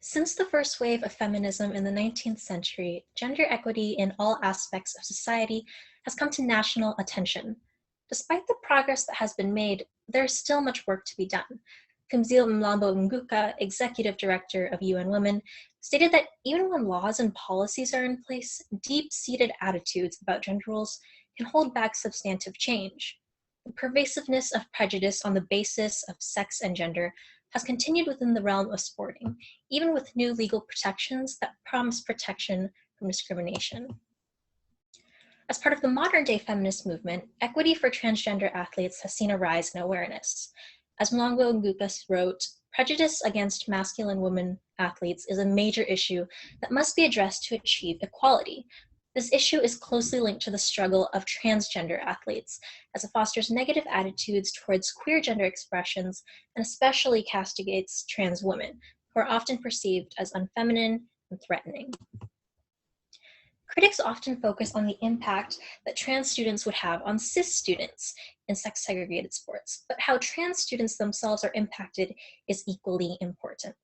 Since the first wave of feminism in the 19th century, gender equity in all aspects of society has come to national attention. Despite the progress that has been made, there is still much work to be done. Kumzile Mlambo Nguka, Executive Director of UN Women, stated that even when laws and policies are in place, deep-seated attitudes about gender roles can hold back substantive change. The pervasiveness of prejudice on the basis of sex and gender has continued within the realm of sporting, even with new legal protections that promise protection from discrimination. As part of the modern-day feminist movement, equity for transgender athletes has seen a rise in awareness. As Mlambo Nguka wrote, prejudice against masculine women athletes is a major issue that must be addressed to achieve equality. This issue is closely linked to the struggle of transgender athletes, as it fosters negative attitudes towards queer gender expressions and especially castigates trans women, who are often perceived as unfeminine and threatening. Critics often focus on the impact that trans students would have on cis students in sex-segregated sports, but how trans students themselves are impacted is equally important.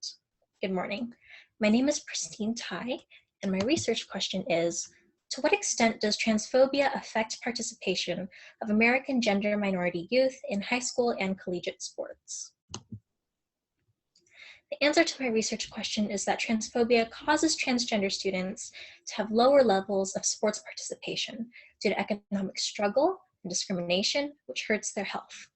Good morning. My name is Pristine T, and my research question is, to what extent does transphobia affect participation of American gender minority youth in high school and collegiate sports? The answer to my research question is that transphobia causes transgender students to have lower levels of sports participation due to economic struggle and discrimination, which hurts their health.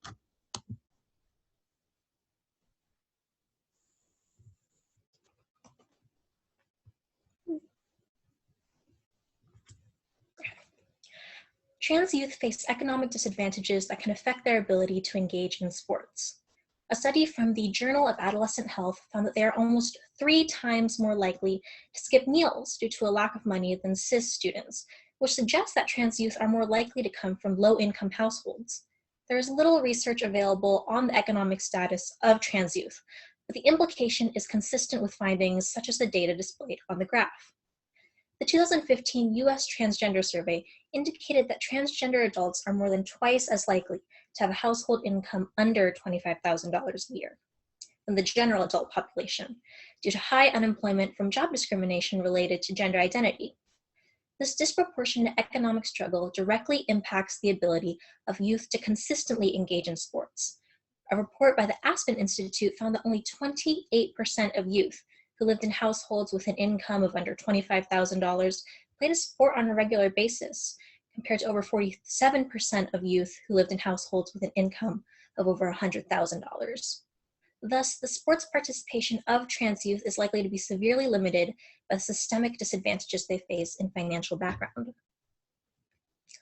Trans youth face economic disadvantages that can affect their ability to engage in sports. A study from the Journal of Adolescent Health found that they are almost 3 times more likely to skip meals due to a lack of money than cis students, which suggests that trans youth are more likely to come from low-income households. There is little research available on the economic status of trans youth, but the implication is consistent with findings such as the data displayed on the graph. The 2015 US Transgender Survey indicated that transgender adults are more than twice as likely to have a household income under $25,000 a year than the general adult population, due to high unemployment from job discrimination related to gender identity. This disproportionate economic struggle directly impacts the ability of youth to consistently engage in sports. A report by the Aspen Institute found that only 28% of youth who lived in households with an income of under $25,000 played a sport on a regular basis, compared to over 47% of youth who lived in households with an income of over $100,000. Thus, the sports participation of trans youth is likely to be severely limited by the systemic disadvantages they face in financial background.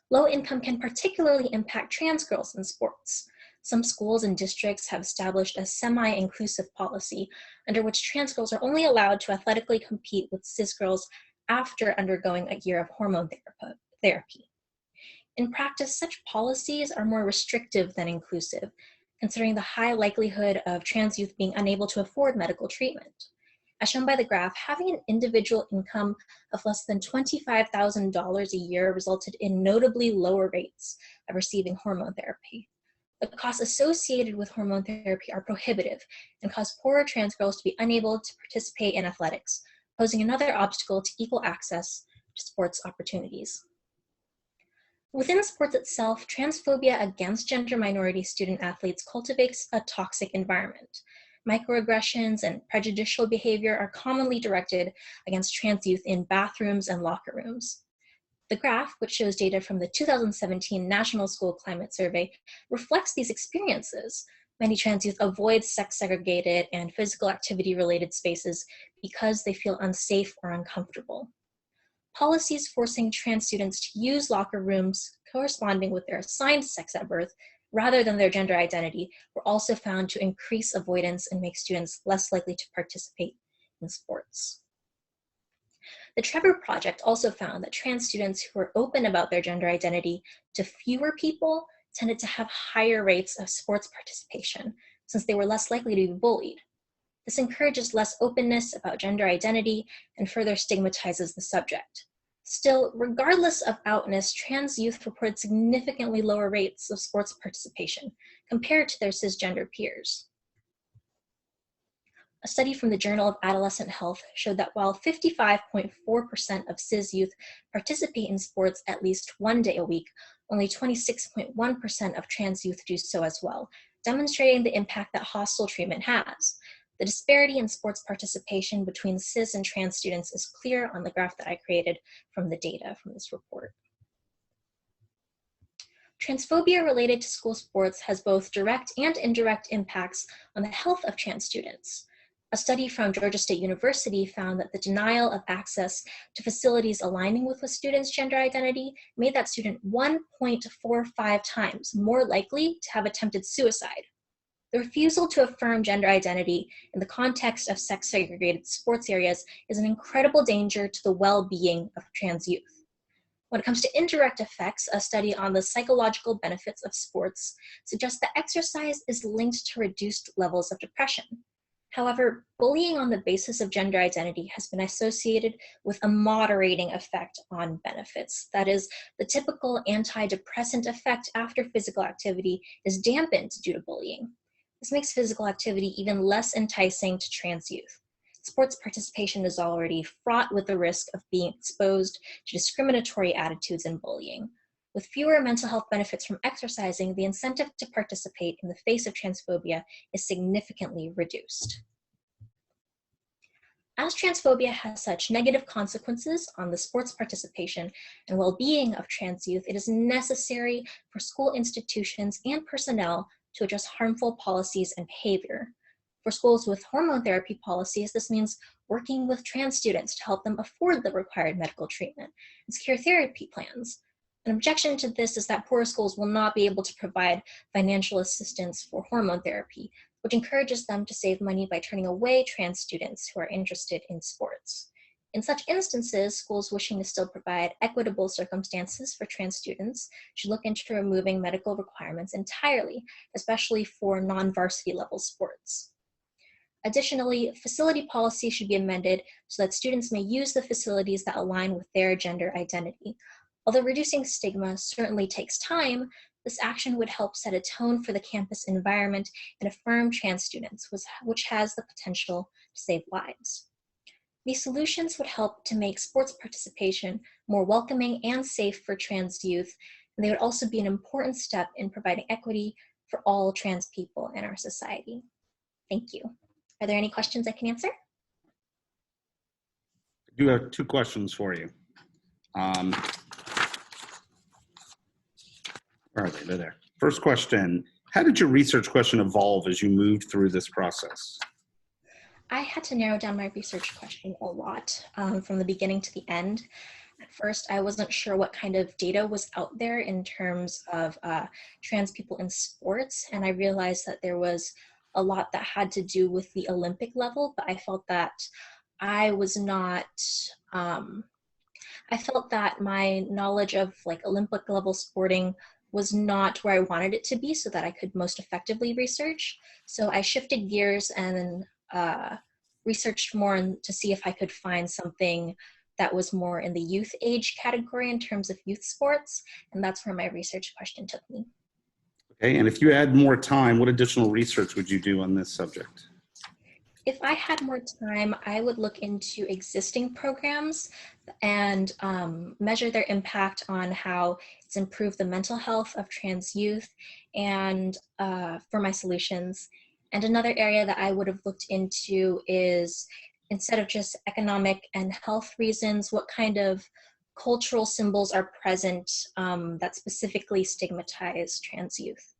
Low income can particularly impact trans girls in sports. Some schools and districts have established a semi-inclusive policy under which trans girls are only allowed to athletically compete with cis girls after undergoing a year of hormone therapy. In practice, such policies are more restrictive than inclusive, considering the high likelihood of trans youth being unable to afford medical treatment. As shown by the graph, having an individual income of less than $25,000 a year resulted in notably lower rates of receiving hormone therapy. The costs associated with hormone therapy are prohibitive and cause poorer trans girls to be unable to participate in athletics, posing another obstacle to equal access to sports opportunities. Within sports itself, transphobia against gender minority student athletes cultivates a toxic environment. Microaggressions and prejudicial behavior are commonly directed against trans youth in bathrooms and locker rooms. The graph, which shows data from the 2017 National School Climate Survey, reflects these experiences. Many trans youth avoid sex-segregated and physical activity-related spaces because they feel unsafe or uncomfortable. Policies forcing trans students to use locker rooms corresponding with their assigned sex at birth rather than their gender identity were also found to increase avoidance and make students less likely to participate in sports. The Trevor Project also found that trans students who were open about their gender identity to fewer people tended to have higher rates of sports participation, since they were less likely to be bullied. This encourages less openness about gender identity and further stigmatizes the subject. Still, regardless of outness, trans youth reported significantly lower rates of sports participation compared to their cisgender peers. A study from the Journal of Adolescent Health showed that while 55.4% of cis youth participate in sports at least one day a week, only 26.1% of trans youth do so as well, demonstrating the impact that hostile treatment has. The disparity in sports participation between cis and trans students is clear on the graph that I created from the data from this report. Transphobia related to school sports has both direct and indirect impacts on the health of trans students. A study from Georgia State University found that the denial of access to facilities aligning with a student's gender identity made that student 1.45 times more likely to have attempted suicide. The refusal to affirm gender identity in the context of sex-segregated sports areas is an incredible danger to the well-being of trans youth. When it comes to indirect effects, a study on the psychological benefits of sports suggests that exercise is linked to reduced levels of depression. However, bullying on the basis of gender identity has been associated with a moderating effect on benefits. That is, the typical antidepressant effect after physical activity is dampened due to bullying. This makes physical activity even less enticing to trans youth. Sports participation is already fraught with the risk of being exposed to discriminatory attitudes and bullying. With fewer mental health benefits from exercising, the incentive to participate in the face of transphobia is significantly reduced. As transphobia has such negative consequences on the sports participation and well-being of trans youth, it is necessary for school institutions and personnel to address harmful policies and behavior. For schools with hormone therapy policies, this means working with trans students to help them afford the required medical treatment and secure therapy plans. An objection to this is that poor schools will not be able to provide financial assistance for hormone therapy, which encourages them to save money by turning away trans students who are interested in sports. In such instances, schools wishing to still provide equitable circumstances for trans students should look into removing medical requirements entirely, especially for non-varsity level sports. Additionally, facility policy should be amended so that students may use the facilities that align with their gender identity. Although reducing stigma certainly takes time, this action would help set a tone for the campus environment and affirm trans students, which has the potential to save lives. These solutions would help to make sports participation more welcoming and safe for trans youth, and they would also be an important step in providing equity for all trans people in our society. Thank you. Are there any questions I can answer? I do have two questions for you. Where are they? They're there. First question, how did your research question evolve as you moved through this process? I had to narrow down my research question a lot from the beginning to the end. At first, I wasn't sure what kind of data was out there in terms of trans people in sports, and I realized that there was a lot that had to do with the Olympic level, but I felt that I was not, I felt that my knowledge of like Olympic level sporting was not where I wanted it to be so that I could most effectively research. So I shifted gears and researched more to see if I could find something that was more in the youth age category in terms of youth sports, and that's where my research question took me. Okay, and if you had more time, what additional research would you do on this subject? If I had more time, I would look into existing programs and measure their impact on how it's improved the mental health of trans youth and for my solutions. And another area that I would have looked into is, instead of just economic and health reasons, what kind of cultural symbols are present that specifically stigmatize trans youth.